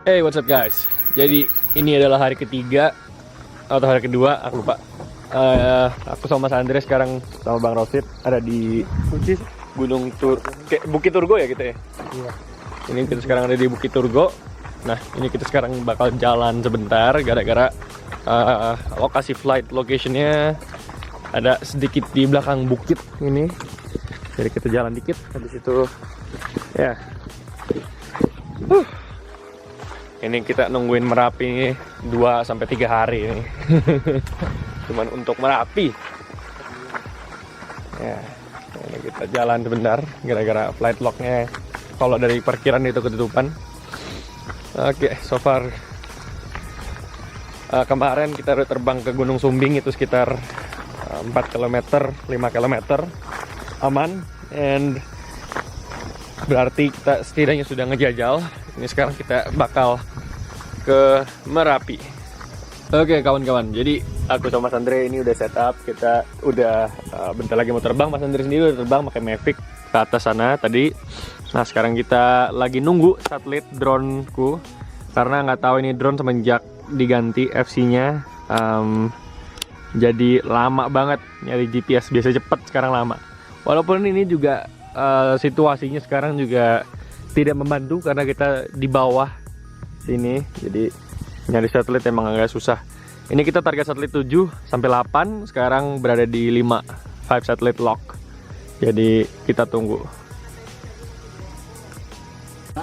Hey, what's up guys? Jadi ini adalah hari ketiga atau hari kedua, aku lupa. Aku sama Mas Andre sekarang sama Bang Rosid ada di Gunung Bukit Turgo ya kita ya. Iya. Ini kita sekarang ada di Bukit Turgo. Nah, ini kita sekarang bakal jalan sebentar gara-gara lokasi flight locationnya ada sedikit di belakang bukit ini. Jadi kita jalan dikit, habis itu ya. Ini kita nungguin Merapi 2-3 hari ini. Cuman untuk Merapi. Ya, ini kita jalan sebentar gara-gara flight locknya kalau dari parkiran itu ketutupan. Oke, so far kemarin kita udah terbang ke Gunung Sumbing itu sekitar 4 km, 5 km aman, and berarti kita setidaknya sudah ngejajal. Ini sekarang kita bakal ke Merapi. Oke kawan-kawan, jadi aku sama Mas Andre ini udah setup. Kita udah bentar lagi mau terbang. Mas Andre sendiri udah terbang pakai Mavic ke atas sana tadi. Nah sekarang kita lagi nunggu satelit drone-ku, karena nggak tahu ini drone semenjak diganti FC-nya jadi lama banget nyari GPS. Biasa cepet, sekarang lama. Walaupun ini juga situasinya sekarang juga tidak membantu karena kita di bawah sini, jadi nyari satelit emang agak susah. Ini kita target satelit 7 sampai 8, sekarang berada di 5 satelit lock. Jadi kita tunggu.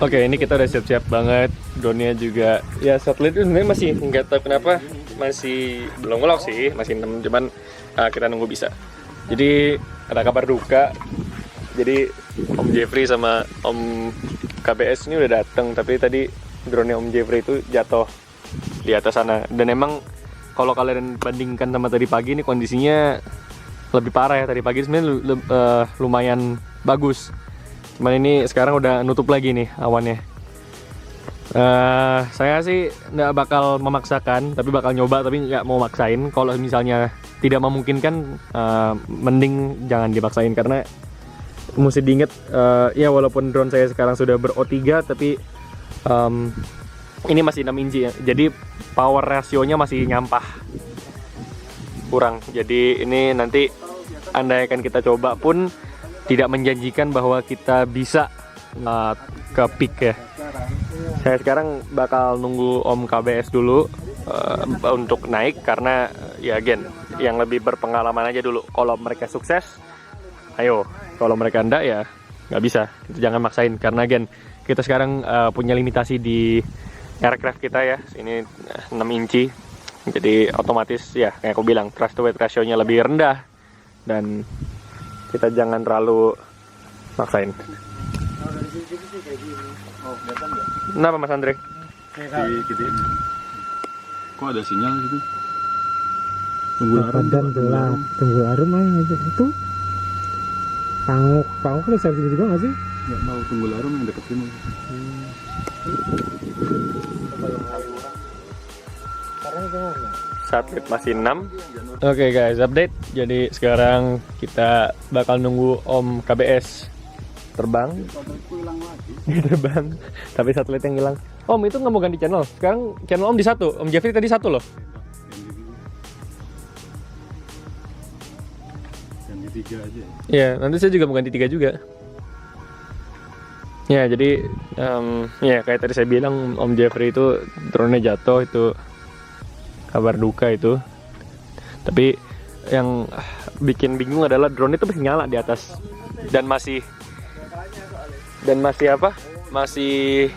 Oke, ini kita udah siap-siap banget. Drone-nya juga ya, satelit itu sebenarnya masih nggak tahu kenapa masih belum nge-lock sih, masih 6, cuman kita nunggu bisa. Jadi ada kabar duka. Jadi Om Jeffrey sama Om KBS ini udah datang, tapi tadi drone-nya Om Jeffrey itu jatuh di atas sana. Dan emang kalau kalian bandingkan sama tadi pagi, ini kondisinya lebih parah ya. Tadi pagi sebenarnya lumayan bagus, cuman ini sekarang udah nutup lagi nih awannya. Saya sih nggak bakal memaksakan, tapi bakal nyoba, tapi nggak mau maksain. Kalau misalnya tidak memungkinkan, mending jangan dipaksain, karena mesti diinget ya, walaupun drone saya sekarang sudah ber-O3, tapi ini masih 6 inci ya, jadi power rasionya masih nyampah, kurang. Jadi ini nanti andaikan kita coba pun tidak menjanjikan bahwa kita bisa ke peak ya. Saya sekarang bakal nunggu Om KBS dulu untuk naik, karena ya again, yang lebih berpengalaman aja dulu. Kalau mereka sukses, ayo. Kalau mereka enggak ya nggak bisa. Kita jangan maksain, karena again kita sekarang punya limitasi di aircraft kita ya. Ini 6 inci, jadi otomatis ya kayak aku bilang, thrust to weight ratio-nya lebih rendah, dan kita jangan terlalu maksain. Kenapa Mas Andre? Di kok ada sinyal gitu? Tunggu gelap, tunggu arum aja itu. Panguk nih saya juga nggak sih? Nggak mau tunggu arum yang deket sini. Satelit masih 6. Oke guys, update. Jadi sekarang kita bakal nunggu Om KBS terbang. Terbang, tapi satelit yang hilang. Om itu nggak mau ganti channel. Sekarang channel Om di 1. Om Jeffrey tadi 1 loh. Yang di 3 aja. Iya, nanti saya juga mau ganti 3 juga. Ya, jadi ya kayak tadi saya bilang, Om Jeffrey itu drone-nya jatuh, itu kabar duka itu. Tapi yang bikin bingung adalah drone itu masih nyala di atas, dan masih apa? Masih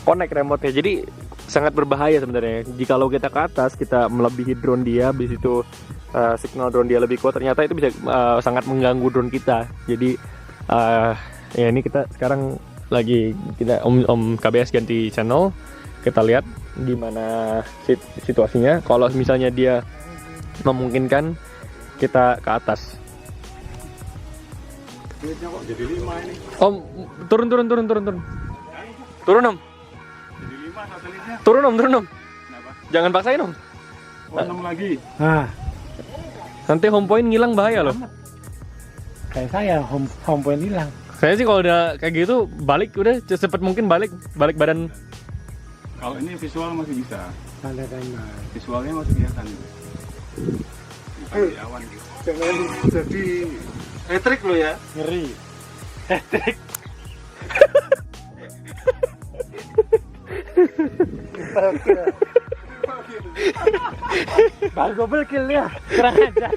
connect remote-nya. Jadi sangat berbahaya sebenarnya. Jikalau kita ke atas, kita melebihi drone dia, habis itu signal drone dia lebih kuat, ternyata itu bisa sangat mengganggu drone kita. Jadi ya ini kita sekarang lagi Om KBS ganti channel. Kita lihat gimana situasinya. Kalau misalnya dia memungkinkan, kita ke atas. Jadi 5 ini. Om, turun. Turun Om. Jadi 5 satelitnya. Turun Om. Kenapa? Jangan paksain Om. Oh, 6 lagi. Nanti home point ngilang, bahaya loh. Kayak saya home point hilang. Saya sih kalau udah kayak gitu balik, udah secepat mungkin balik badan. Kalau ini visual masih bisa. Tanda tanda. Visualnya masih kelihatan. Di awan gitu. Jangan jadi hat-trick lo ya. Ngeri. Baru double kill ya. Kurang aja.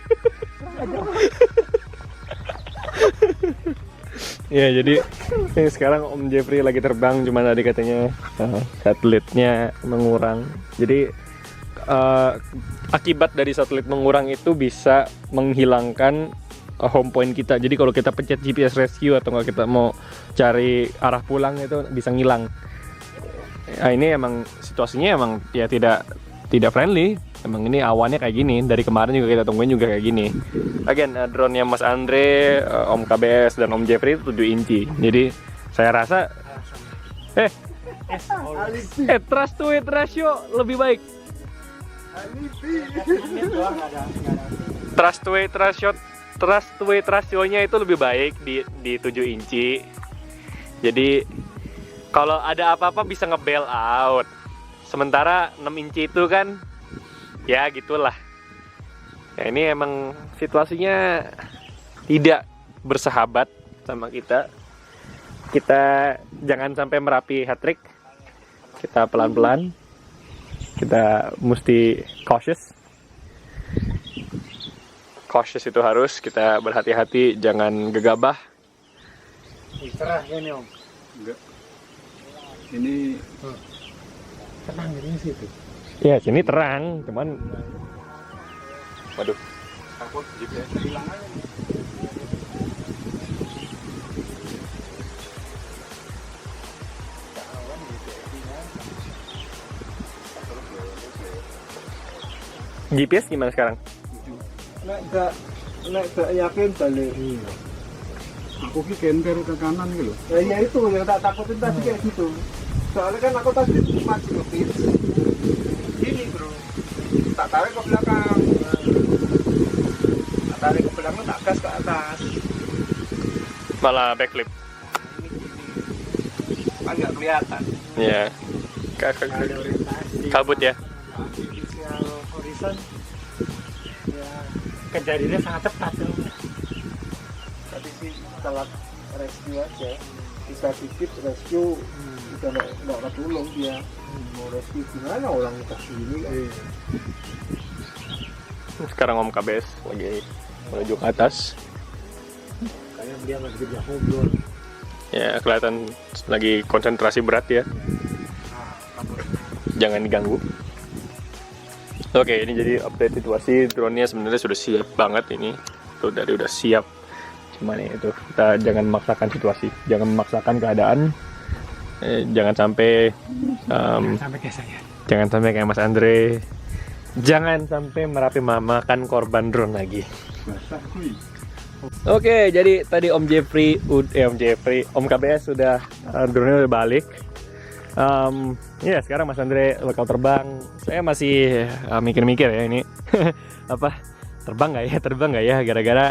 Ya jadi ini sekarang Om Jeffrey lagi terbang, cuman tadi katanya satelitnya mengurang. Jadi akibat dari satelit mengurang itu bisa menghilangkan home point kita. Jadi kalau kita pencet GPS rescue atau nggak kita mau cari arah pulang itu bisa ngilang. Nah, ini emang situasinya emang ya tidak friendly. Emang ini awannya kayak gini. Dari kemarin juga kita tungguin juga kayak gini. Again, drone-nya Mas Andre, Om KBS dan Om Jeffrey itu 7 inci. Jadi saya rasa trust to weight ratio lebih baik. Trust to weight ratio-nya itu lebih baik di 7 inci. Jadi kalau ada apa-apa bisa nge-bail out. Sementara 6 inci itu kan ya gitulah. Ya ini emang situasinya tidak bersahabat sama kita. Kita jangan sampai Merapi hat-trick. Kita pelan-pelan. Kita mesti cautious. Cautious itu harus, kita berhati-hati, jangan gegabah. Cerah ya nih Om. Enggak. Ini Tenang di situ. Ya sini terang, cuman waduh. takut GPS hilang aja. GPS gimana sekarang? Nek gak yakin balik. Iya. Aku ki kenter ke kanan gitu loh. Nah, ya itu yang tak takutin tadi kayak gitu. Soalnya kan aku tadi masih ngepit. Ini bro, tak tarik ke belakang. Tak tarik ke belakang, tak gas ke atas. Malah backflip. Kan nggak kelihatan. Ya. Ada orientasi. Kabut ya. Artificial horizon. Ya, kejadiannya sangat cepat tuh. Tadi sih telat rescue aja. Bisa dikit rescue, udah nggak ketulung dia. Mau rescue gimana orang udah sini kan? Sekarang Om KBS lagi menuju ke atas. Kayaknya dia lagi kerja ngobrol. Ya kelihatan lagi konsentrasi berat ya. Jangan diganggu. Oke, ini jadi update situasi. Drone-nya sebenarnya sudah siap banget ini. Tuh dari udah siap. Cuman ya itu, kita jangan memaksakan situasi, jangan memaksakan keadaan. Jangan sampai Sampai kayak saya. jangan sampai kayak Mas Andre. Jangan sampai Merapi memakan korban drone lagi. Basah kuy. Oke, jadi tadi Om KBS sudah drone-nya udah balik. Ya sekarang Mas Andre bakal terbang. Saya masih mikir-mikir ya ini apa terbang nggak ya gara-gara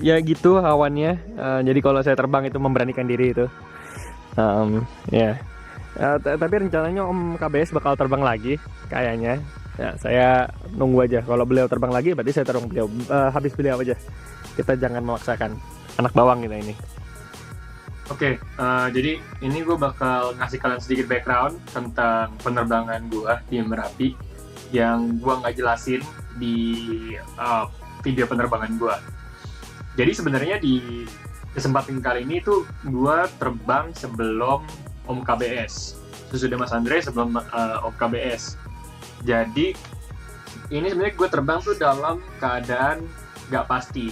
ya gitu awannya. Jadi kalau saya terbang itu memberanikan diri itu. Ya. Tapi rencananya Om KBS bakal terbang lagi kayaknya. Ya, saya nunggu aja. Kalau beliau terbang lagi berarti saya terbang beliau. Habis beliau aja. Kita jangan memaksakan. Anak bawang kita ini. Oke, jadi ini gue bakal ngasih kalian sedikit background tentang penerbangan gue di Merapi yang gue nggak jelasin di video penerbangan gue. Jadi sebenarnya di kesempatan kali ini tuh gue terbang sebelum Om KBS, sesudah Mas Andre sebelum Om KBS. Jadi ini sebenarnya gue terbang tuh dalam keadaan nggak pasti.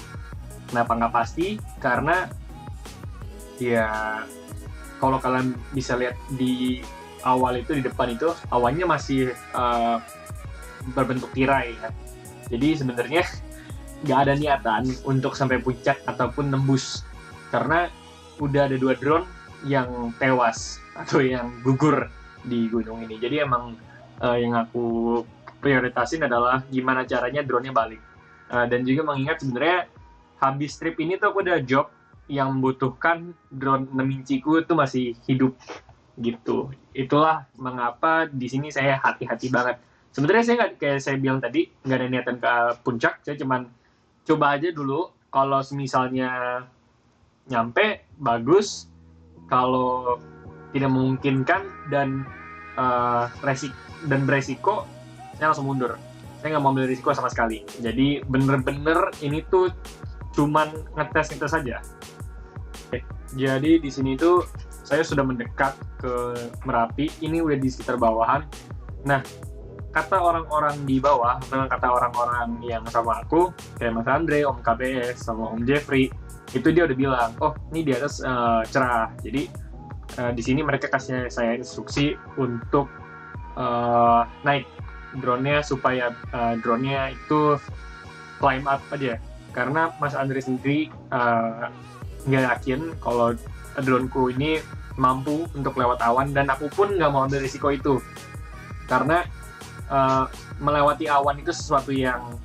Kenapa nggak pasti? Karena ya kalau kalian bisa lihat di awal itu, di depan itu awannya masih berbentuk tirai ya. Jadi sebenarnya nggak ada niatan untuk sampai puncak ataupun nembus, karena udah ada 2 drone yang tewas atau yang gugur di gunung ini. Jadi emang yang aku prioritasin adalah gimana caranya drone-nya balik. Dan juga mengingat sebenarnya habis trip ini tuh aku ada job yang membutuhkan drone 6 inciku itu masih hidup. gitu. Itulah mengapa di sini saya hati-hati banget. Sebenarnya saya nggak, kayak saya bilang tadi, nggak ada niatan ke puncak. Saya cuman coba aja dulu. Kalau misalnya nyampe, bagus. Kalau tidak memungkinkan dan beresiko, saya langsung mundur. Saya nggak mau ambil risiko sama sekali. Jadi bener-bener ini tuh cuman ngetes saja. Oke. Jadi di sini tuh saya sudah mendekat ke Merapi. Ini udah di sekitar bawahan. Nah, kata orang-orang di bawah, dengan kata orang-orang yang sama aku, kayak Mas Andre, Om KBS, sama Om Jeffrey, itu dia udah bilang, oh ini di atas cerah. Jadi di sini mereka kasih saya instruksi untuk naik drone-nya supaya drone-nya itu climb up aja. Karena Mas Andre sendiri nggak yakin kalau drone-ku ini mampu untuk lewat awan, dan aku pun nggak mau ambil risiko itu. Karena melewati awan itu sesuatu yang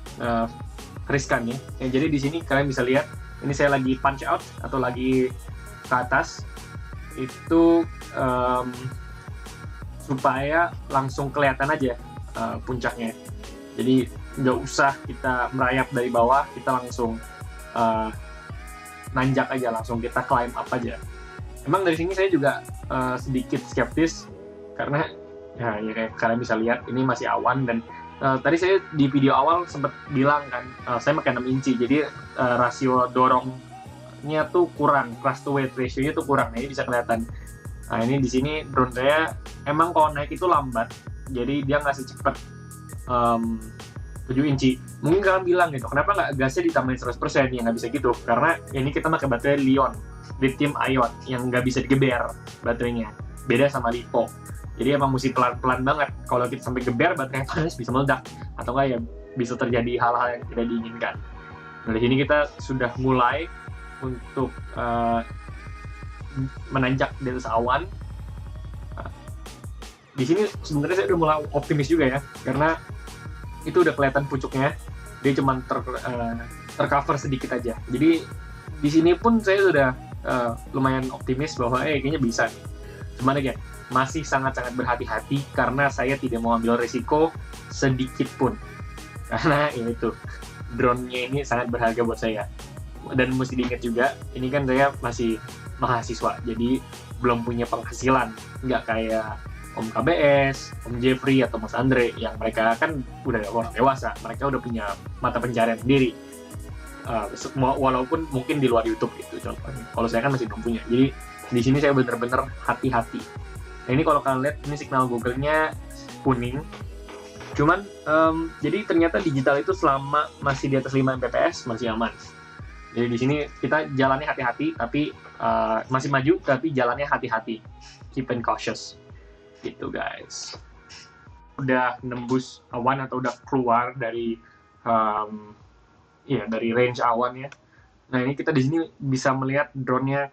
riskan ya. Jadi di sini kalian bisa lihat, ini saya lagi punch out atau lagi ke atas. Itu supaya langsung kelihatan aja puncaknya. Jadi nggak usah kita merayap dari bawah, kita langsung nanjak aja, langsung kita climb up aja. Emang dari sini saya juga sedikit skeptis karena ya kayak kalian bisa lihat ini masih awan, dan tadi saya di video awal sempat bilang kan saya pakai 6 inci, jadi rasio dorongnya tuh kurang, thrust to weight ratio-nya tuh kurang, ini bisa kelihatan. Nah ini di sini drone saya emang kalau naik itu lambat, jadi dia nggak secepat 7 inci. Mungkin kalian bilang gitu, kenapa nggak gasnya ditambahin 100%? Ya nggak bisa gitu, karena ini kita pakai baterai Li-ion, lithium ion, yang nggak bisa digeber baterainya. Beda sama LiPo. Jadi emang mesti pelan-pelan banget. Kalau kita sampai geber, baterainya panas, bisa meledak. Atau nggak ya bisa terjadi hal-hal yang tidak diinginkan. Nah di sini kita sudah mulai untuk menanjak di atas awan. Di sini sebenarnya saya udah mulai optimis juga ya, karena itu udah kelihatan pucuknya, dia cuma tercover sedikit aja. Jadi di sini pun saya sudah lumayan optimis bahwa kayaknya bisa nih. Cuman aja masih sangat-sangat berhati-hati karena saya tidak mau ambil risiko sedikit pun. Karena ya itu, drone-nya ini sangat berharga buat saya. Dan mesti diingat juga, ini kan saya masih mahasiswa, jadi belum punya penghasilan, nggak kayak Om KBS, Om Jeffrey, atau Mas Andre yang mereka kan udah orang dewasa, mereka udah punya mata pencarian sendiri, walaupun mungkin di luar YouTube gitu contohnya. Kalau saya kan masih belum punya, jadi di sini saya bener-bener hati-hati. Nah ini kalau kalian lihat, ini signal Google-nya kuning, cuman jadi ternyata digital itu selama masih di atas 5 Mbps masih aman. Jadi di sini kita jalannya hati-hati, tapi masih maju, tapi jalannya hati-hati, keep and cautious. Gitu guys, udah nembus awan atau udah keluar dari dari range awan ya. Nah ini kita di sini bisa melihat drone-nya,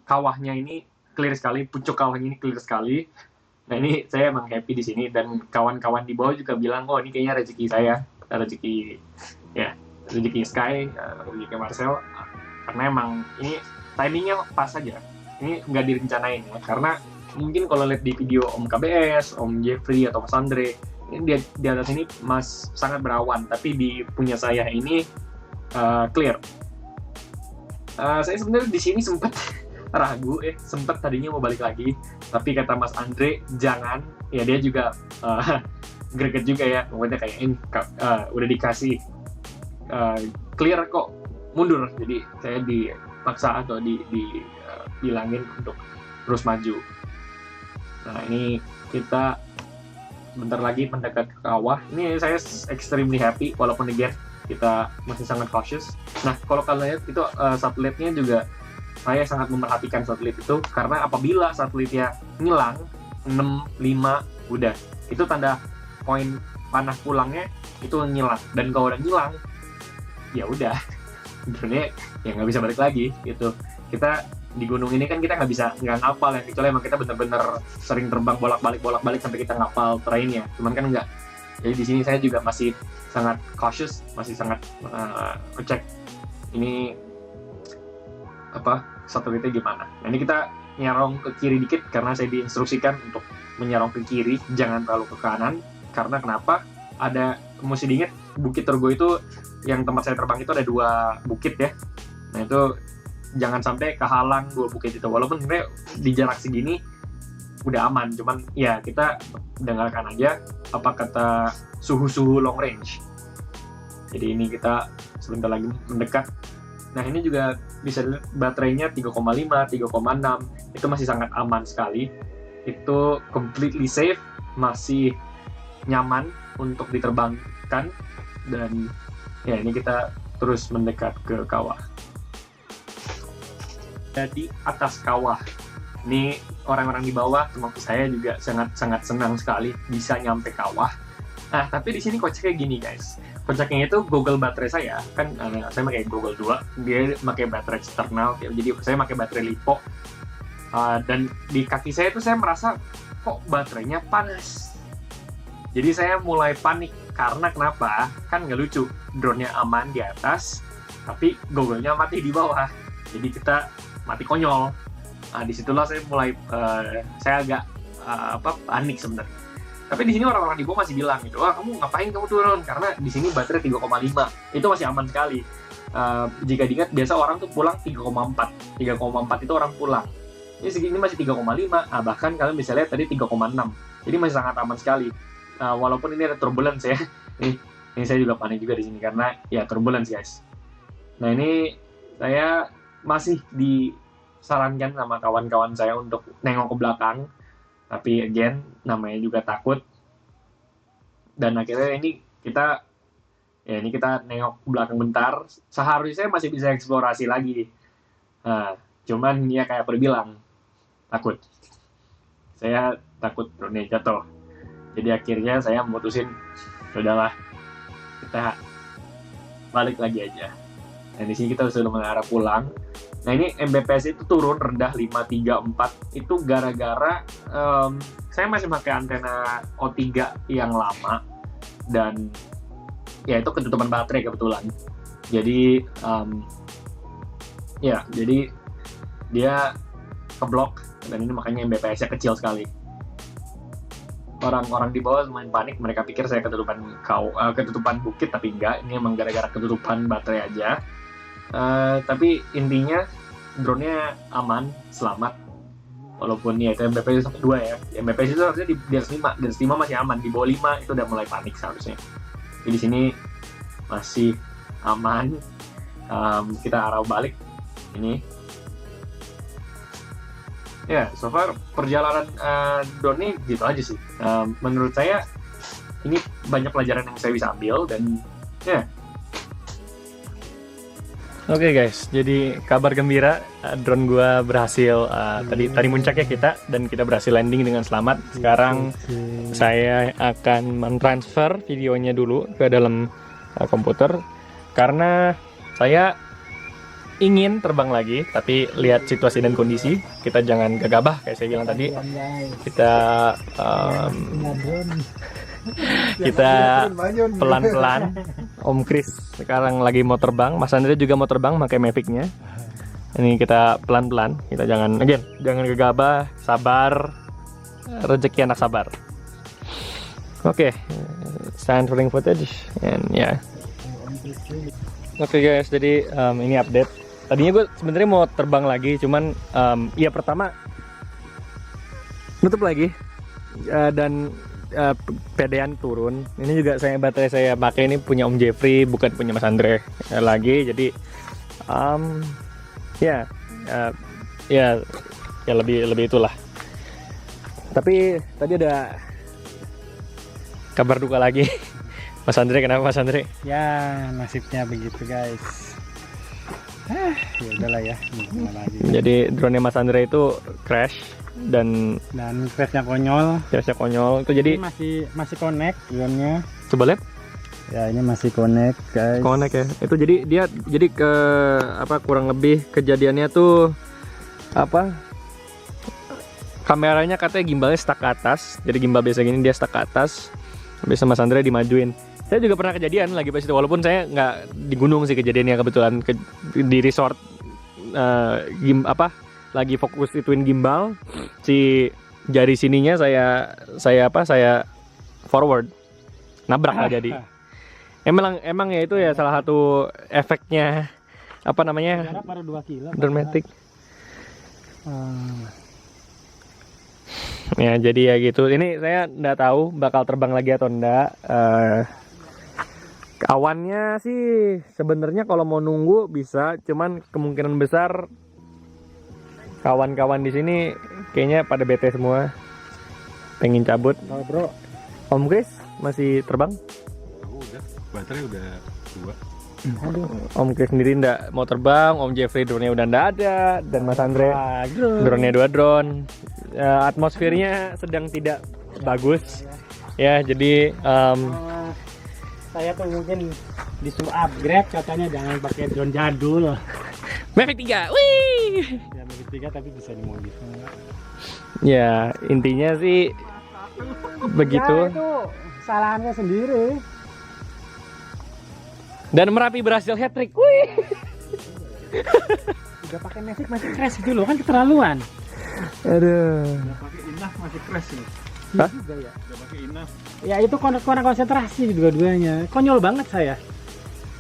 kawahnya ini clear sekali, pucuk kawahnya ini clear sekali. Nah ini saya emang happy di sini, dan kawan-kawan di bawah juga bilang, oh ini kayaknya rezeki saya, rezeki Sky, rezeki Marcel, karena emang ini timingnya pas aja. Ini nggak direncanain ya, karena mungkin kalau lihat di video Om KBS, Om Jeffrey, atau Mas Andre, ini di atas ini sangat berawan, tapi di punya saya ini clear. Saya sebenarnya di sini sempat ragu, sempat tadinya mau balik lagi, tapi kata Mas Andre jangan, ya dia juga greget juga ya, pokoknya kayak ini udah dikasih clear kok, mundur. Jadi saya dipaksa atau dibilangin untuk terus maju. Nah ini kita bentar lagi mendekat ke kawah. Ini saya extremely happy, walaupun again kita masih sangat cautious. Nah kalau kalian lihat itu satelitnya juga, saya sangat memerhatikan satelit itu, karena apabila satelitnya ngilang 6, 5, udah itu tanda poin panah pulangnya itu ngilang. Dan kalau udah ngilang ya udah, drone-nya ya nggak bisa balik lagi gitu. Kita di gunung ini kan kita nggak ngapal ya, kecuali emang kita bener-bener sering terbang bolak-balik sampai kita ngapal terrainnya. Cuman kan enggak. Jadi di sini saya juga masih sangat cautious, masih sangat ngecek ini satelitnya gimana. Nah ini kita nyerong ke kiri dikit karena saya diinstruksikan untuk menyerong ke kiri, jangan terlalu ke kanan. Karena kenapa? Ada, mesti diingat Bukit Tergo itu yang tempat saya terbang itu ada 2 bukit ya. Nah itu jangan sampai kehalang 2 bukit itu. Walaupun sebenarnya di jarak segini udah aman, cuman ya kita dengarkan aja apa kata suhu long range. Jadi ini kita sebentar lagi mendekat. Nah ini juga bisa dilihat baterainya 3,5, 3,6, itu masih sangat aman sekali. Itu completely safe, masih nyaman untuk diterbangkan. Dan ya ini kita terus mendekat ke kawah. Di atas kawah, ini orang-orang di bawah termasuk saya juga sangat senang sekali bisa nyampe kawah. Nah tapi di sini kocaknya gini guys, kocaknya itu Google baterai saya kan, saya pakai Google 2, dia pakai baterai eksternal, jadi saya pakai baterai lipo. Dan di kaki saya itu saya merasa kok baterainya panas. Jadi saya mulai panik karena kenapa? Kan nggak lucu, drone-nya aman di atas, tapi Google-nya mati di bawah. Jadi kita mati konyol. Nah, disitulah saya mulai saya agak panik sebenarnya. Tapi di sini orang-orang di bawah masih bilang gitu, wah kamu ngapain kamu turun? Karena di sini baterai 3,5 itu masih aman sekali. Jika diingat biasa orang tuh pulang 3,4 itu orang pulang. Ini segini masih 3,5, bahkan kalian bisa lihat tadi 3,6. Jadi masih sangat aman sekali. Walaupun ini ada turbulence ya. Ini saya juga panik juga di sini karena ya turbulence guys. Nah ini saya masih disarankan sama kawan-kawan saya untuk nengok ke belakang. Tapi again, namanya juga takut. Dan akhirnya ini kita nengok ke belakang bentar. Seharusnya saya masih bisa eksplorasi lagi. Cuman ya kayak perbilang, takut. Saya takut drone jatuh. Jadi akhirnya saya memutusin, sudahlah, kita balik lagi aja. Dan di sini kita sudah mengarah pulang. Nah ini Mbps itu turun rendah 534 itu gara-gara saya masih pakai antena O3 yang lama dan ya itu ketutupan baterai kebetulan. Jadi jadi dia keblok dan ini makanya Mbps-nya kecil sekali. Orang-orang di bawah main panik, mereka pikir saya ketutupan bukit, tapi enggak, ini emang gara-gara ketutupan baterai aja. Tapi intinya drone-nya aman, selamat. Walaupun ya itu Mbps 1.2 ya. Mbps itu harusnya di atas 5, di atas 5 masih aman, di bawah 5 itu udah mulai panik seharusnya. Jadi di sini masih aman. Kita arah balik ini. Ya, so far perjalanan drone ini gitu aja sih. Menurut saya ini banyak pelajaran yang saya bisa ambil dan ya. Oke guys, jadi kabar gembira, drone gua berhasil tadi muncaknya kita dan kita berhasil landing dengan selamat. Sekarang saya akan mentransfer videonya dulu ke dalam komputer karena saya ingin terbang lagi, tapi lihat situasi dan kondisi, kita jangan gegabah kayak saya bilang tadi. Kita pelan-pelan. Om Chris sekarang lagi mau terbang, Mas Andre juga mau terbang pakai Mavic-nya. Ini kita pelan-pelan, kita jangan gegabah, sabar. Rezeki anak sabar. Oke, transferring footage and ya. Oke guys, jadi ini update. Tadinya gue sebenarnya mau terbang lagi, cuman ya pertama nutup lagi dan pedean turun. Ini juga baterai saya pakai ini punya Om Jeffrey, bukan punya Mas Andre lagi. Jadi ya lebih itulah. Tapi tadi ada kabar duka lagi. Mas Andre, kenapa Mas Andre? Ya nasibnya begitu guys. Ya udahlah ya, gimana lagi. Jadi drone Mas Andre itu crash dan crashnya konyol. Itu jadi ini masih connect drone-nya. Coba lihat. Ya ini masih connect guys. Connect ya. Itu jadi kurang lebih kejadiannya tuh kameranya katanya gimbalnya stuck ke atas. Jadi gimbal biasa gini dia stuck ke atas. Habis Mas Andre dimajuin. Saya juga pernah kejadian lagi pas itu, walaupun saya nggak di gunung sih kejadiannya, kebetulan di resort lagi fokus ituin gimbal. Si jari sininya saya forward. Nabrak lah jadi. Emang ya itu ya salah satu efeknya apa namanya? Jarak baru 2 kilo. Dramatic. Ya jadi ya gitu. Ini saya nggak tahu bakal terbang lagi atau enggak. Awannya sih sebenarnya kalau mau nunggu bisa, cuman kemungkinan besar kawan-kawan di sini kayaknya pada bete semua, pengen cabut. Oh, bro. Om Chris masih terbang? Udah, baterai udah 2. Aduh. Om Chris sendiri ndak mau terbang, Om Jeffrey drone-nya udah ndak ada, dan Mas Andre drone-nya 2 drone. Atmosfernya sedang tidak bagus. Ya, jadi Saya tuh mungkin disuruh upgrade, katanya jangan pakai drone jadul. Mavic 3. Wih. Ya Mavic 3 tapi bisa dimodif. Ya, intinya sih begitu. Ya, itu salahannya sendiri. Dan Merapi berhasil hat-trick. Wih. Udah pakai Mavic masih crash gitu loh, kan keterlaluan. Aduh. Udah pakai inaf masih crash loh. Hah? Juga ya. Udah pakai inaf. Ya itu kurang konsentrasi dua-duanya. Konyol banget saya.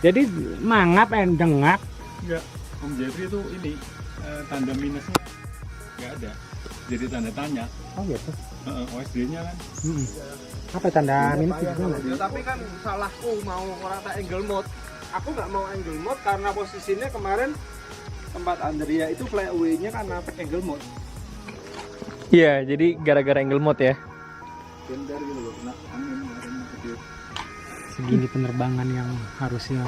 Jadi mangap dengak. Enggak, Om Jeffrey itu ini tanda minusnya nggak ada. Jadi tanda tanya. Oh gitu. OSD-nya kan. Apa tanda minus itu gimana? Ya, tapi kan salahku mau orang tak angle mode. Aku nggak mau angle mode karena posisinya kemarin tempat Andrea itu flyaway-nya karena angle mode. Iya, jadi gara-gara angle mode ya. Gender gitu loh, kena angin kemarin gede. Segini penerbangan yang harusnya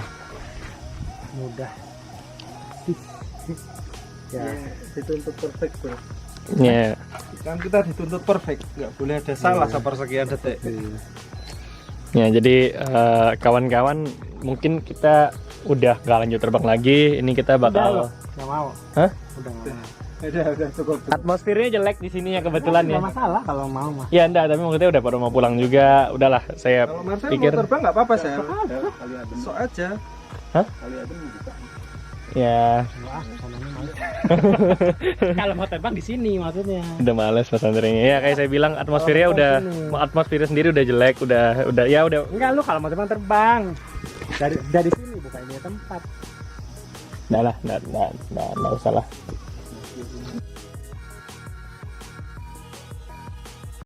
mudah. Ya, dituntut perfect bro. Ya. Kan kita dituntut perfect, nggak boleh ada salah sepersekian detik. Ya, jadi kawan-kawan mungkin kita udah gak lanjut terbang lagi. Ini kita bakal Nggak mau. Hah? Udah nggak mau. Udah cukup. Atmosfernya jelek di sini ya kebetulan ya. Nggak masalah kalau mau mah. Ya enggak, tapi maksudnya udah pada mau pulang juga. Udahlah, saya Kalau Marcel pikir mau terbang nggak apa-apa saya. Kali adem. So aja. Kali adem buka. ya Wah, sananya males. Kalau mau terbang di sini maksudnya. udah males Mas Andre-nya. Ya kayak saya bilang atmosfernya atmosfernya sendiri udah jelek, udah ya udah. Enggak, lu kalau mau terbang dari sini bukan ini tempat. Udah lah, enggak usah lah.